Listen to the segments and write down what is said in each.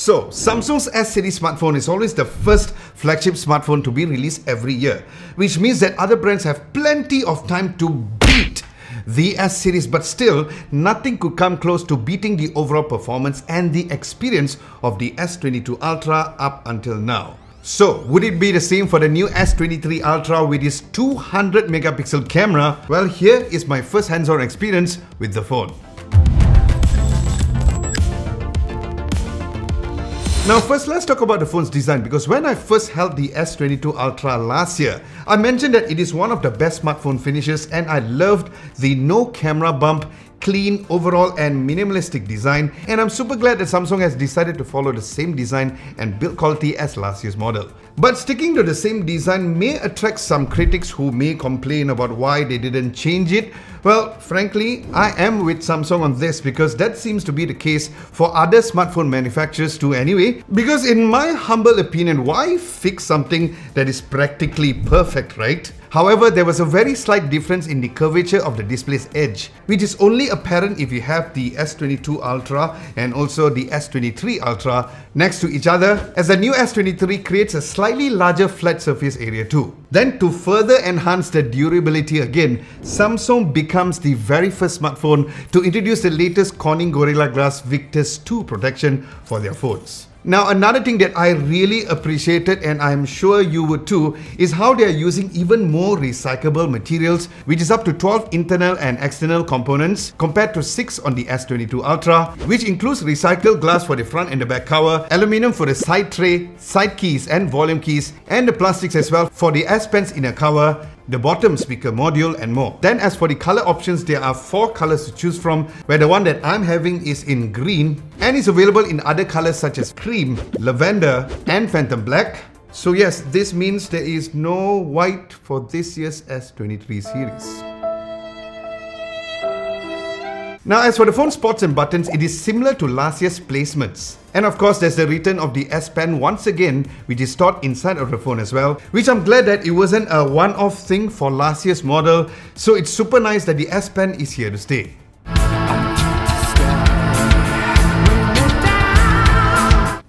So, Samsung's S-series smartphone is always the first flagship smartphone to be released every year, which means that other brands have plenty of time to beat the S-series, but still, nothing could come close to beating the overall performance and the experience of the S22 Ultra up until now. So, would it be the same for the new S23 Ultra with its 200 megapixel camera? Well, here is my first hands-on experience with the phone. Now first, let's talk about the phone's design, because when I first held the S22 Ultra last year, I mentioned that it is one of the best smartphone finishes and I loved the no camera bump, clean overall and minimalistic design, and I'm super glad that Samsung has decided to follow the same design and build quality as last year's model. But sticking to the same design may attract some critics who may complain about why they didn't change it. Well, frankly, I am with Samsung on this because that seems to be the case for other smartphone manufacturers too anyway. Because in my humble opinion, why fix something that is practically perfect, right? However, there was a very slight difference in the curvature of the display's edge, which is only apparent if you have the S22 Ultra and also the S23 Ultra next to each other, as the new S23 creates a slightly larger flat surface area too. Then to further enhance the durability again, Samsung becomes the very first smartphone to introduce the latest Corning Gorilla Glass Victus 2 protection for their phones. Now, another thing that I really appreciated, and I'm sure you would too, is how they are using even more recyclable materials, which is up to 12 internal and external components compared to 6 on the S22 Ultra, which includes recycled glass for the front and the back cover, aluminium for the side tray, side keys and volume keys, and the plastics as well for the S Pen's inner cover, the bottom speaker module and more. Then as for the color options, there are 4 colors to choose from, where the one that I'm having is in green and is available in other colors such as cream, lavender and phantom black. So yes, this means there is no white for this year's S23 series. Now as for the phone spots and buttons, it is similar to last year's placements. And of course, there's the return of the S Pen once again, which is stored inside of the phone as well, which I'm glad that it wasn't a one-off thing for last year's model. So it's super nice that the S Pen is here to stay.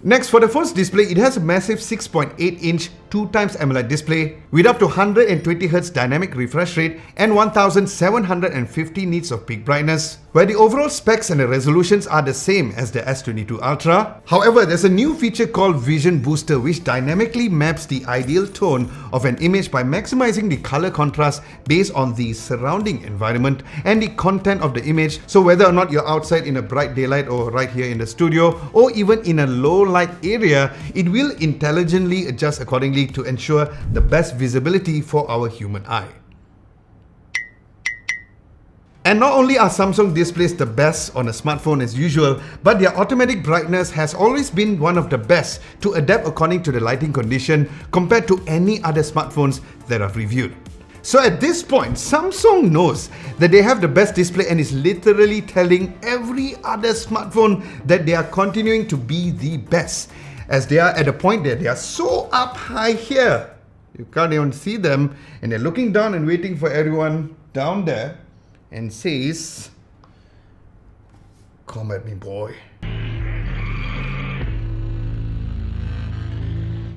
Next, for the phone's display, it has a massive 6.8-inch 2x AMOLED display with up to 120Hz dynamic refresh rate and 1750 nits of peak brightness, where the overall specs and the resolutions are the same as the S22 Ultra. However, there's a new feature called Vision Booster, which dynamically maps the ideal tone of an image by maximizing the color contrast based on the surrounding environment and the content of the image. So whether or not you're outside in a bright daylight or right here in the studio or even in a low light area, it will intelligently adjust accordingly to ensure the best visibility for our human eye. And not only are Samsung displays the best on a smartphone as usual, but their automatic brightness has always been one of the best to adapt according to the lighting condition compared to any other smartphones that I've reviewed. So at this point, Samsung knows that they have the best display and is literally telling every other smartphone that they are continuing to be the best, as they are at a point that they are so up high here. You can't even see them, and they're looking down and waiting for everyone down there and says, "Come at me, boy."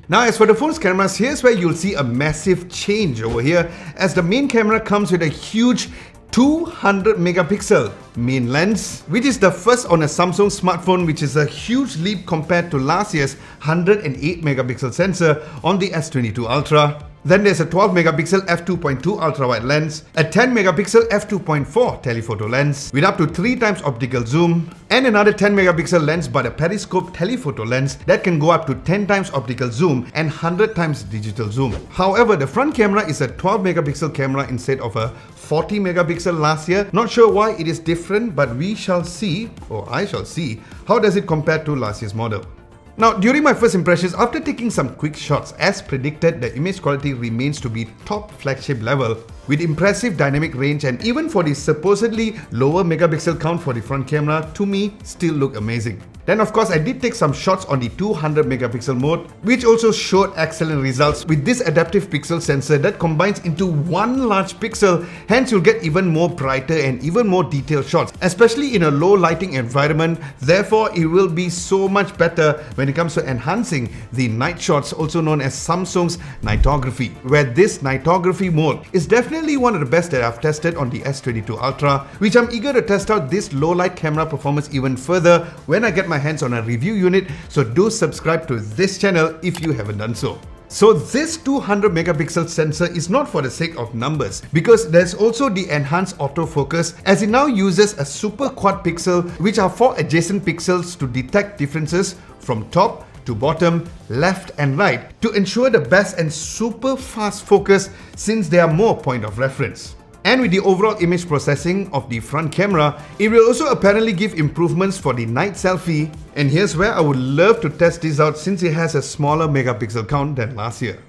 Now as for the phone's cameras, here's where you'll see a massive change over here, as the main camera comes with a huge 200 megapixel main lens, which is the first on a Samsung smartphone, which is a huge leap compared to last year's 108 megapixel sensor on the S22 Ultra. Then there's a 12 megapixel f2.2 ultra-wide lens, a 10 megapixel f2.4 telephoto lens with up to 3 times optical zoom, and another 10 megapixel lens but a periscope telephoto lens that can go up to 10 times optical zoom and 100 times digital zoom. However, the front camera is a 12 megapixel camera instead of a 40 megapixel last year. Not sure why it is different, but we shall see, or I shall see, how does it compare to last year's model. Now, during my first impressions, after taking some quick shots, as predicted, the image quality remains to be top flagship level with impressive dynamic range, and even for the supposedly lower megapixel count for the front camera, to me, still look amazing. Then of course I did take some shots on the 200 megapixel mode, which also showed excellent results with this adaptive pixel sensor that combines into one large pixel. Hence you'll get even more brighter and even more detailed shots, especially in a low lighting environment. Therefore it will be so much better when it comes to enhancing the night shots, also known as Samsung's nightography, where this nightography mode is definitely one of the best that I've tested on the S22 Ultra, which I'm eager to test out this low light camera performance even further when I get my hands on a review unit. So do subscribe to this channel if you haven't done so. So this 200 megapixel sensor is not for the sake of numbers, because there's also the enhanced autofocus, as it now uses a super quad pixel, which are 4 adjacent pixels to detect differences from top to bottom, left and right, to ensure the best and super fast focus, since they are more point of reference. And with the overall image processing of the front camera, it will also apparently give improvements for the night selfie. And here's where I would love to test this out, since it has a smaller megapixel count than last year.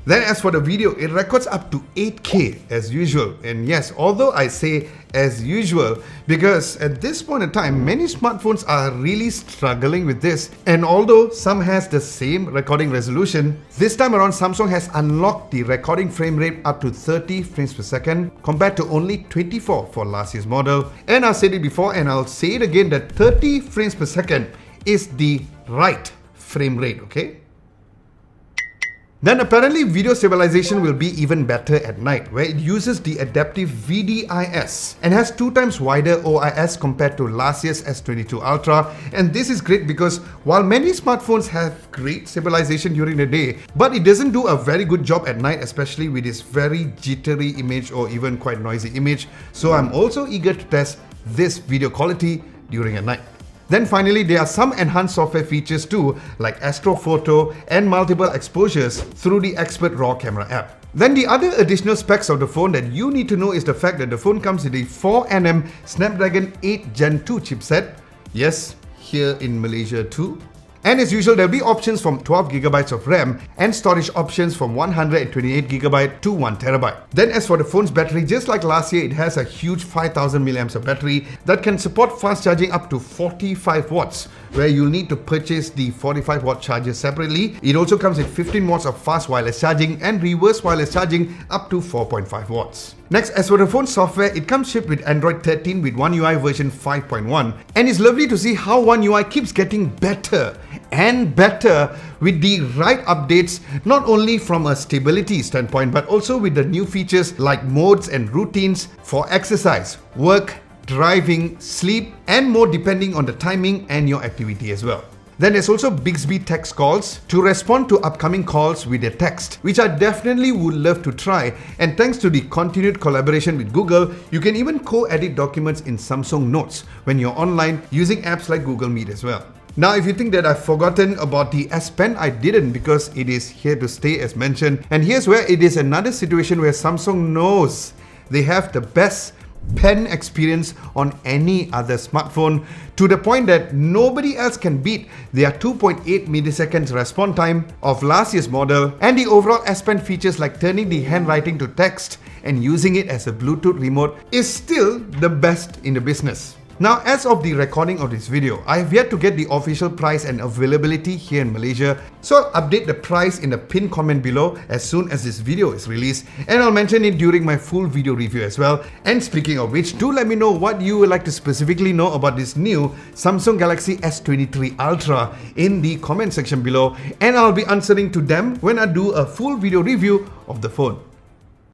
Then as for the video, it records up to 8K as usual. And yes, although I say as usual, because at this point in time, many smartphones are really struggling with this. And although some has the same recording resolution, this time around Samsung has unlocked the recording frame rate up to 30 frames per second compared to only 24 for last year's model. And I've said it before and I'll say it again, that 30 frames per second is the right frame rate, okay? Then apparently video stabilization will be even better at night, where it uses the adaptive VDIS and has 2 times wider OIS compared to last year's S22 Ultra. And this is great because while many smartphones have great stabilization during the day, but it doesn't do a very good job at night, especially with this very jittery image or even quite noisy image. So I'm also eager to test this video quality during a night. Then finally, there are some enhanced software features too, like Astrophoto and multiple exposures through the Expert RAW camera app. Then the other additional specs of the phone that you need to know is the fact that the phone comes with a 4nm Snapdragon 8 Gen 2 chipset. Yes, here in Malaysia too. And as usual, there'll be options from 12GB of RAM and storage options from 128GB to 1TB. Then as for the phone's battery, just like last year, it has a huge 5000 mAh of battery that can support fast charging up to 45 watts, where you'll need to purchase the 45 watt charger separately. It also comes with 15 watts of fast wireless charging and reverse wireless charging up to 4.5 watts. Next, as for the phone software, it comes shipped with Android 13 with One UI version 5.1, and it's lovely to see how One UI keeps getting better and better with the right updates, not only from a stability standpoint, but also with the new features like modes and routines for exercise, work, driving, sleep, and more depending on the timing and your activity as well. Then there's also Bixby text calls to respond to upcoming calls with a text, which I definitely would love to try. And thanks to the continued collaboration with Google, you can even co-edit documents in Samsung Notes when you're online using apps like Google Meet as well. Now, if you think that I've forgotten about the S Pen, I didn't, because it is here to stay as mentioned. And here's where it is another situation where Samsung knows they have the best pen experience on any other smartphone, to the point that nobody else can beat their 2.8 milliseconds response time of last year's model. And the overall S Pen features like turning the handwriting to text and using it as a Bluetooth remote is still the best in the business. Now, as of the recording of this video, I have yet to get the official price and availability here in Malaysia, so I'll update the price in the pinned comment below as soon as this video is released, and I'll mention it during my full video review as well. And speaking of which, do let me know what you would like to specifically know about this new Samsung Galaxy S23 Ultra in the comment section below, and I'll be answering to them when I do a full video review of the phone.